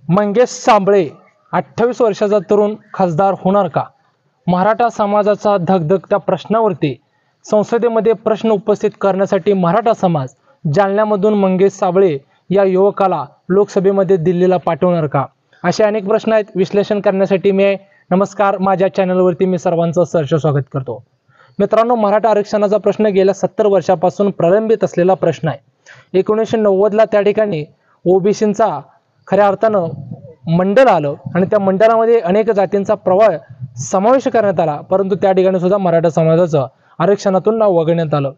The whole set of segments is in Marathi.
मंगेश साबळे 28 वर्षाचा तरुण खासदार होणार का? मराठा समाजाचा धगधगत्या प्रश्नावरती संसदेमध्ये प्रश्न उपस्थित करण्यासाठी मराठा समाज जालन्यामधून मंगेश साबळे या युवकाला लोकसभेमध्ये दिल्लीला पाठवणार का? असे अनेक प्रश्न आहेत. विश्लेषण करण्यासाठी नमस्कार, माझ्या चॅनलवरती मी सर्वांचं सहर्ष स्वागत करतो. मित्रांनो, मराठा आरक्षणाचा प्रश्न गेल्या 70 वर्षापासून प्रलंबित असलेला प्रश्न आहे. 1990ला त्या ठिकाणी ओबीसींचा खऱ्या अर्थानं मंडळ आलं आणि त्या मंडळामध्ये अनेक जातींचा प्रवाह समावेश करण्यात आला, परंतु त्या ठिकाणी सुद्धा मराठा समाजाचं आरक्षणातून नाव वगळण्यात आलं.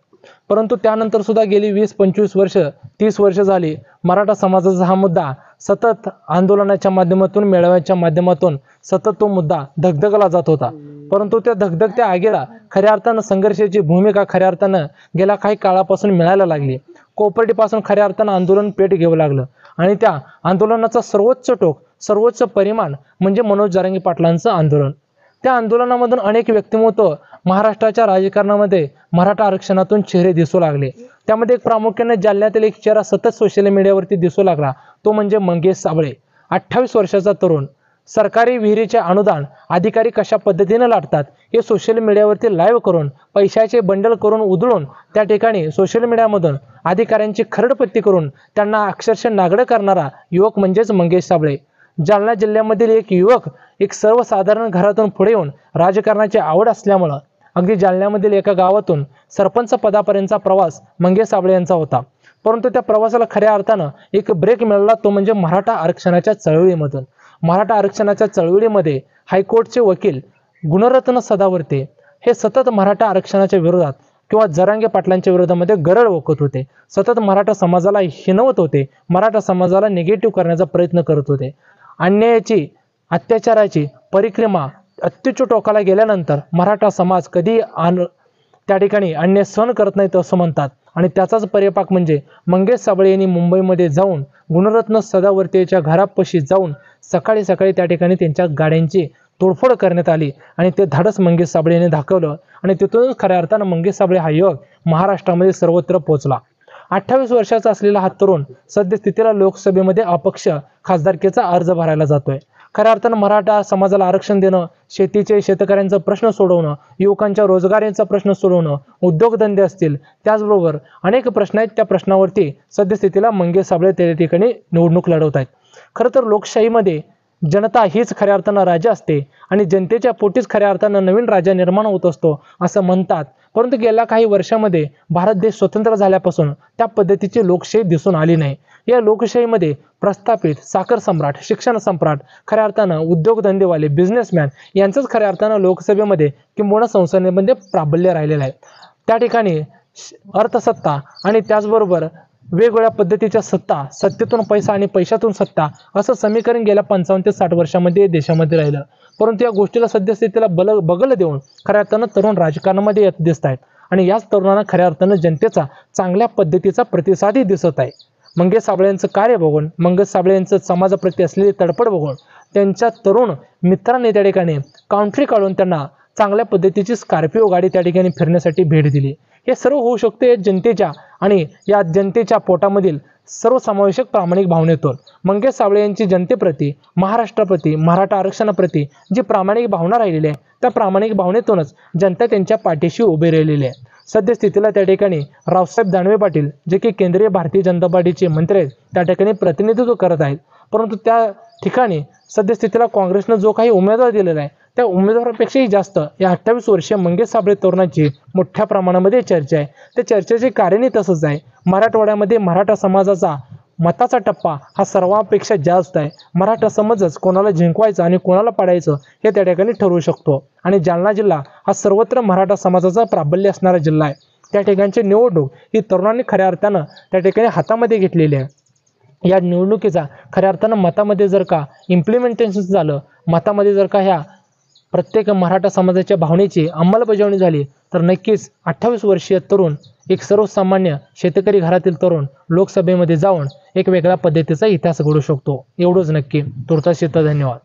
परंतु त्यानंतर सुद्धा गेली 20-25 वर्ष 30 वर्ष झाली मराठा समाजाचा हा मुद्दा सतत आंदोलनाच्या माध्यमातून, मेळाव्याच्या माध्यमातून सतत तो मुद्दा धगधगला जात होता. परंतु त्या धगधगत्या आगीला खऱ्या अर्थानं संघर्षाची भूमिका खऱ्या अर्थानं गेल्या काही काळापासून मिळायला लागली. कोपर्डीपासून खऱ्या अर्थानं आंदोलन पेट घेऊ लागलं आणि त्या आंदोलनाचा सर्वोच्च टोक, सर्वोच्च परिमाण म्हणजे मनोज जरांगे पाटलांचं आंदोलन. त्या आंदोलनामधून अनेक व्यक्तिमत्व महाराष्ट्राच्या राजकारणामध्ये मराठा आरक्षणातून चेहरे दिसू लागले. त्यामध्ये एक प्रामुख्याने जालन्यातील एक चेहरा सतत सोशल मीडियावरती दिसू लागला, तो म्हणजे मंगेश साबळे. 28 वर्षाचा तरुण. सरकारी विहिरीचे अनुदान अधिकारी कशा पद्धतीने लाटतात हे सोशल मीडियावरती लाईव्ह करून, पैशाचे बंडल करून उधळून त्या ठिकाणी सोशल मीडियामधून अधिकाऱ्यांची खरडपट्टी करून त्यांना अक्षरशः नागडं करणारा युवक म्हणजेच मंगेश साबळे. जालना जिल्ह्यामधील एक युवक, एक सर्वसाधारण घरातून पुढे येऊन राजकारणाची आवड असल्यामुळं अगदी जालन्यामधील एका गावातून सरपंच पदापर्यंतचा प्रवास मंगेश साबळे यांचा होता. परंतु त्या प्रवासाला खऱ्या अर्थानं एक ब्रेक मिळाला, तो म्हणजे मराठा आरक्षणाच्या चळवळीमधून. मराठा आरक्षणाच्या चळवळीमध्ये हायकोर्टचे वकील गुणरत्न सदावर्ते हे सतत मराठा आरक्षणाच्या विरोधात किंवा जरांगे पाटलांच्या विरोधामध्ये गरळ ओकत होते. सतत मराठा समाजाला हिणवत होते, मराठा समाजाला निगेटिव्ह करण्याचा प्रयत्न करत होते. अन्यायाची, अत्याचाराची परिक्रमा अत्युच्च टोकाला गेल्यानंतर मराठा समाज कधी त्या ठिकाणी अन्याय सहन करत नाहीत असं म्हणतात. आणि त्याचाच परिपाक म्हणजे मंगेश साबळे यांनी मुंबईमध्ये जाऊन गुणरत्न सदावर्तेच्या घरापाशी जाऊन सकाळी सकाळी त्या ठिकाणी त्यांच्या गाड्यांची तोडफोड करण्यात आली आणि ते धाडस मंगेश साबळे यांनी दाखवलं आणि तिथूनच खऱ्या अर्थानं मंगेश साबळे हा युवक महाराष्ट्रामध्ये सर्वत्र पोहोचला. 28 वर्षाचा असलेला हा तरुण सद्यस्थितीला लोकसभेमध्ये अपक्ष खासदारकीचा अर्ज भरायला जातोय. खऱ्या अर्थानं मराठा समाजाला आरक्षण देणं, शेतकऱ्यांचा प्रश्न सोडवणं, युवकांच्या रोजगारांचा प्रश्न सोडवणं, उद्योगधंदे असतील, त्याचबरोबर अनेक प्रश्न आहेत. त्या प्रश्नावरती सद्यस्थितीला मंगेश साबळे त्या ठिकाणी निवडणूक लढवत आहेत. खरं तर लोकशाहीमध्ये जनता हीच खऱ्या अर्थानं राजा असते आणि जनतेच्या पोटीच खऱ्या अर्थानं नवीन राजा निर्माण होत असतो असं म्हणतात. परंतु गेल्या काही वर्षामध्ये भारत देश स्वतंत्र झाल्यापासून त्या पद्धतीची लोकशाही दिसून आली नाही. या लोकशाहीमध्ये प्रस्थापित, साखर सम्राट, शिक्षण सम्राट, खऱ्या अर्थानं उद्योगधंदेवाले, बिझनेसमॅन यांचंच खऱ्या अर्थानं लोकसभेमध्ये किंबहुना संसदेमध्ये प्राबल्य राहिलेलं आहे. त्या ठिकाणी अर्थसत्ता आणि त्याचबरोबर वेगवेगळ्या पद्धतीच्या सत्ता, सत्तेतून पैसा आणि पैशातून सत्ता असं समीकरण गेल्या 55 ते 60 वर्षामध्ये देशामध्ये राहिलं. परंतु या गोष्टीला सद्यस्थितीला बगल देऊन खऱ्या अर्थानं तरुण राजकारणामध्ये येत दिसत आहेत आणि याच तरुणांना खऱ्या अर्थानं जनतेचा चांगल्या पद्धतीचा प्रतिसादही दिसत आहे. मंगेश साबळे यांचं कार्य बघून, मंगेश साबळे यांचं समाजाप्रती असलेली तडफड बघून त्यांच्या तरुण मित्रांनी त्या ठिकाणी काउंट्री काढून त्यांना चांगल्या पद्धतीची स्कॉर्पिओ गाडी त्या ठिकाणी फिरण्यासाठी भेट दिली. हे सर्व होऊ शकते जनतेच्या आणि या जनतेच्या पोटामधील सर्वसमावेशक प्रामाणिक भावनेतून. मंगेश साबळे यांची जनतेप्रती, महाराष्ट्राप्रती, मराठा आरक्षणाप्रती जी प्रामाणिक भावना राहिलेली आहे, त्या प्रामाणिक भावनेतूनच जनता त्यांच्या पाठीशी उभी राहिलेली आहे. सद्यस्थितीला त्या ठिकाणी रावसाहेब दानवे पाटील, जे की केंद्रीय भारतीय जनता पार्टीचे मंत्री आहेत, त्या ठिकाणी प्रतिनिधित्व करत आहेत. परंतु त्या ठिकाणी सद्यस्थितीला काँग्रेसनं जो काही उमेदवार दिलेला आहे, त्या उमेदवारापेक्षाही जास्त या 28 वर्षीय मंगेश साबळे तरुणाची मोठ्या प्रमाणामध्ये चर्चा आहे. त्या चर्चेचे कारणही तसंच आहे. मराठवाड्यामध्ये मराठा समाजाचा मताचा टप्पा हा सर्वांपेक्षा जास्त आहे. मराठा समाजच कोणाला जिंकवायचं आणि कोणाला पाडायचं हे त्या ठिकाणी ठरवू शकतो. आणि जालना जिल्हा हा सर्वत्र मराठा समाजाचा प्राबल्य असणारा जिल्हा आहे. त्या ठिकाणची निवडणूक ही तरुणांनी खऱ्या अर्थानं त्या ठिकाणी हातामध्ये घेतलेली आहे. या निवडणुकीचा खऱ्या अर्थानं मतामध्ये जर का इम्प्लिमेंटेशन झालं, मतामध्ये जर का ह्या प्रत्येक मराठा समाजाच्या भावनेची अंमलबजावणी झाली तर नक्कीच 28 वर्षीय तरुण, एक सर्वसामान्य शेतकरी घरातील तरुण लोकसभेमध्ये जाऊन एक वेगळ्या पद्धतीचा इतिहास घडू शकतो. एवढंच नक्की. तुर्तास धन्यवाद.